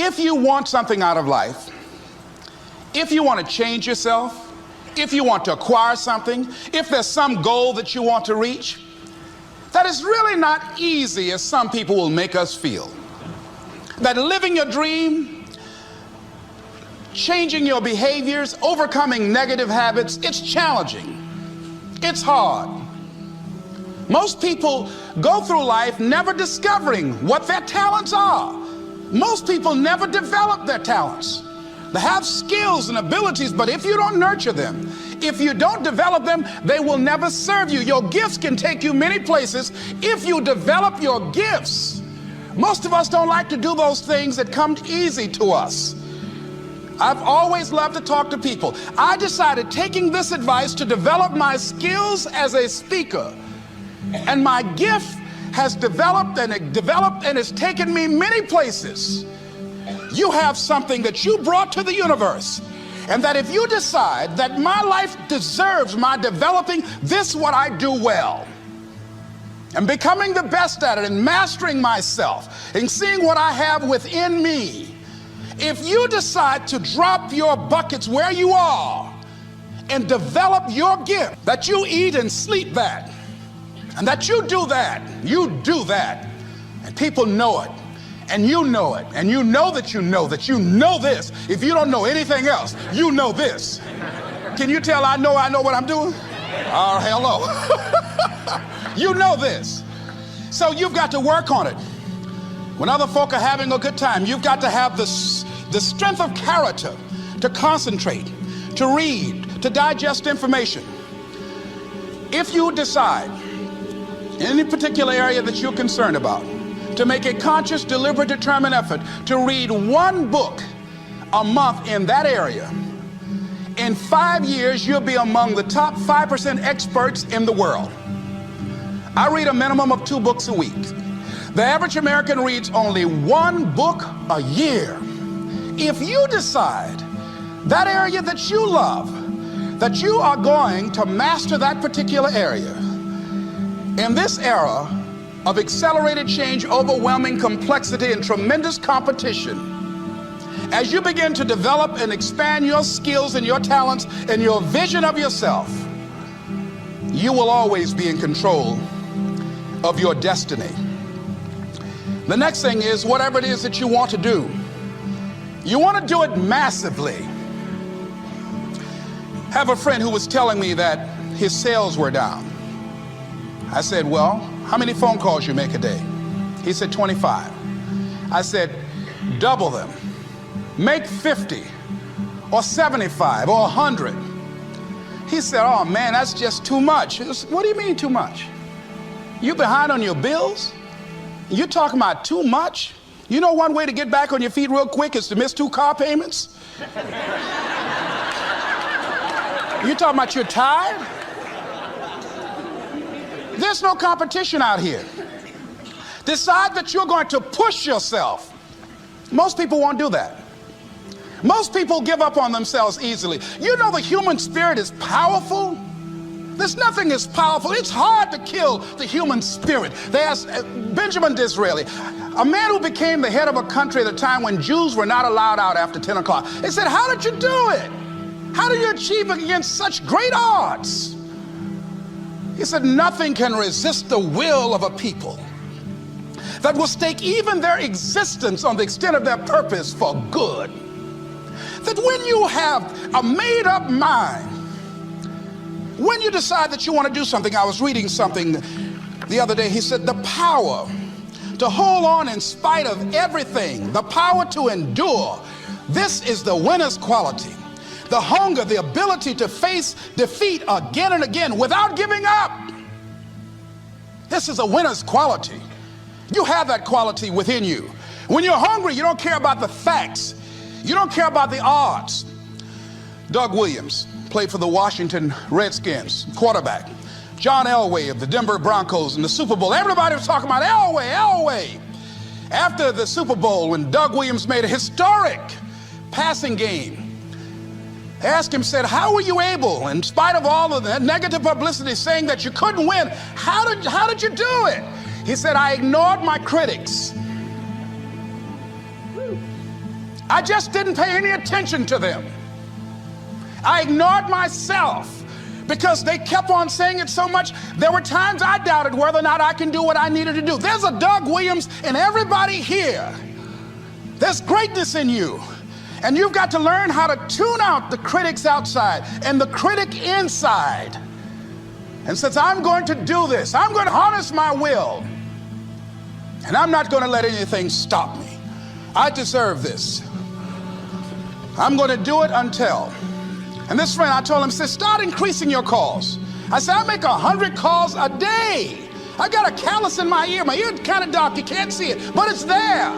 If you want something out of life, if you want to change yourself, if you want to acquire something, if there's some goal that you want to reach, that is really not easy as some people will make us feel. That living your dream, changing your behaviors, overcoming negative habits, it's challenging. It's hard. Most people go through life never discovering what their talents are. Most people never develop their talents. They have skills and abilities, but if you don't nurture them, if you don't develop them, they will never serve you. Your gifts can take you many places if you develop your gifts. Most of us don't like to do those things that come easy to us. I've always loved to talk to people. I decided, taking this advice, to develop my skills as a speaker. And my gift has developed and it's taken me many places. You have something that you brought to the universe, and that if you decide that my life deserves my developing this, what I do well, and becoming the best at it, and mastering myself, and seeing what I have within me, if you decide to drop your buckets where you are and develop your gift, that you eat and sleep that, and that you do that, and people know it, and you know it, and you know that you know this. If you don't know anything else, you know this. Can you tell I know what I'm doing? Oh, hello. You know this. So you've got to work on it. When other folk are having a good time, you've got to have the strength of character to concentrate, to read, to digest information. If you decide in any particular area that you're concerned about, to make a conscious, deliberate, determined effort to read one book a month in that area, in 5 years, you'll be among the top 5% experts in the world. I read a minimum of 2 books a week. The average American reads only 1 book a year. If you decide that area that you love, that you are going to master that particular area, in this era of accelerated change, overwhelming complexity, and tremendous competition, as you begin to develop and expand your skills and your talents and your vision of yourself, you will always be in control of your destiny. The next thing is, whatever it is that you want to do, you want to do it massively. I have a friend who was telling me that his sales were down. I said, well, how many phone calls you make a day? He said, 25. I said, double them. Make 50 or 75 or 100. He said, oh man, that's just too much. What do you mean too much? You behind on your bills? You talking about too much? You know one way to get back on your feet real quick is to miss 2 car payments? You talking about you're tired? There's no competition out here. Decide that you're going to push yourself. Most people won't do that. Most people give up on themselves easily. You know the human spirit is powerful. There's nothing as powerful. It's hard to kill the human spirit. They asked Benjamin Disraeli, a man who became the head of a country at a time when Jews were not allowed out after 10 o'clock. They said, how did you do it? How did you achieve it against such great odds? He said, nothing can resist the will of a people that will stake even their existence on the extent of their purpose for good. That when you have a made-up mind, when you decide that you want to do something, I was reading something the other day, he said, the power to hold on in spite of everything, the power to endure, this is the winner's quality. The hunger, the ability to face defeat again and again without giving up. This is a winner's quality. You have that quality within you. When you're hungry, you don't care about the facts. You don't care about the odds. Doug Williams played for the Washington Redskins, quarterback. John Elway of the Denver Broncos in the Super Bowl. Everybody was talking about Elway. After the Super Bowl, when Doug Williams made a historic passing game, they asked him, said, how were you able, in spite of all of the negative publicity saying that you couldn't win, how did you do it? He said, I ignored my critics. I just didn't pay any attention to them. I ignored myself because they kept on saying it so much. There were times I doubted whether or not I can do what I needed to do. There's a Doug Williams in everybody here. There's greatness in you. And you've got to learn how to tune out the critics outside and the critic inside. And since I'm going to do this, I'm going to harness my will. And I'm not going to let anything stop me. I deserve this. I'm going to do it until. And this friend, I told him, said, start increasing your calls. I said, I make 100 calls a day. I got a callus in my ear. My ear's kind of dark. You can't see it, but it's there.